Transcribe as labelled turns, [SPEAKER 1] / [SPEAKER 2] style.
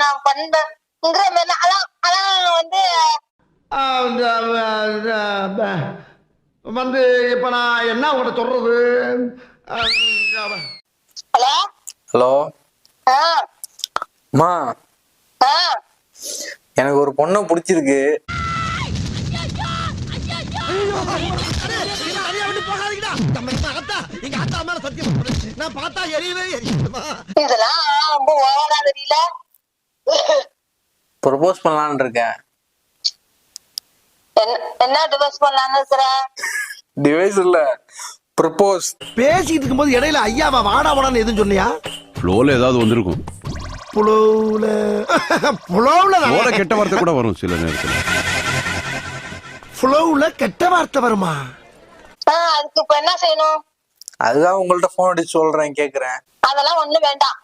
[SPEAKER 1] நான் பண்புங்கிற மாதிரி அதான் அதான் வந்து
[SPEAKER 2] வந்து இப்ப நான் என்ன உங்கள்கிட்ட சொல்றது?
[SPEAKER 1] ஹலோ
[SPEAKER 3] ஹலோ
[SPEAKER 1] ஆ
[SPEAKER 3] அம்மா,
[SPEAKER 1] ஆ
[SPEAKER 3] எனக்கு ஒரு பொண்ணை பிடிச்சிருக்கு.
[SPEAKER 1] இதெல்லாம் ரொம்ப ஓவரா தெரியல.
[SPEAKER 3] ப்ரொபோஸ் பண்ணலான்னு இருக்கேன்.
[SPEAKER 1] என்ன டிவோர்ஸ் பண்ணலான்னு இருக்கிற?
[SPEAKER 3] டிவைஸ் இல்ல, ப்ரொபோஸ்.
[SPEAKER 2] பேசிட்டு இருக்கும்போது இடையில ஐயாவா வாடா வாடான்னு எதுவும் சொன்னியா?
[SPEAKER 4] ஃப்ளோல ஏதாவது வந்திருக்கும்.
[SPEAKER 2] புலவுல
[SPEAKER 4] ஃப்ளோல கெட்ட வார்த்தை கூட வரும் சில நேரத்துல.
[SPEAKER 2] புலவுல கெட்ட வார்த்தை வருமா?
[SPEAKER 1] அதுக்கு இப்ப என்ன செய்யணும்?
[SPEAKER 3] அதுதான் உங்கள்ட்ட போன் அடிச்சு சொல்றேன், கேக்குறேன்.
[SPEAKER 1] அதெல்லாம் ஒண்ணும் வேண்டாம்.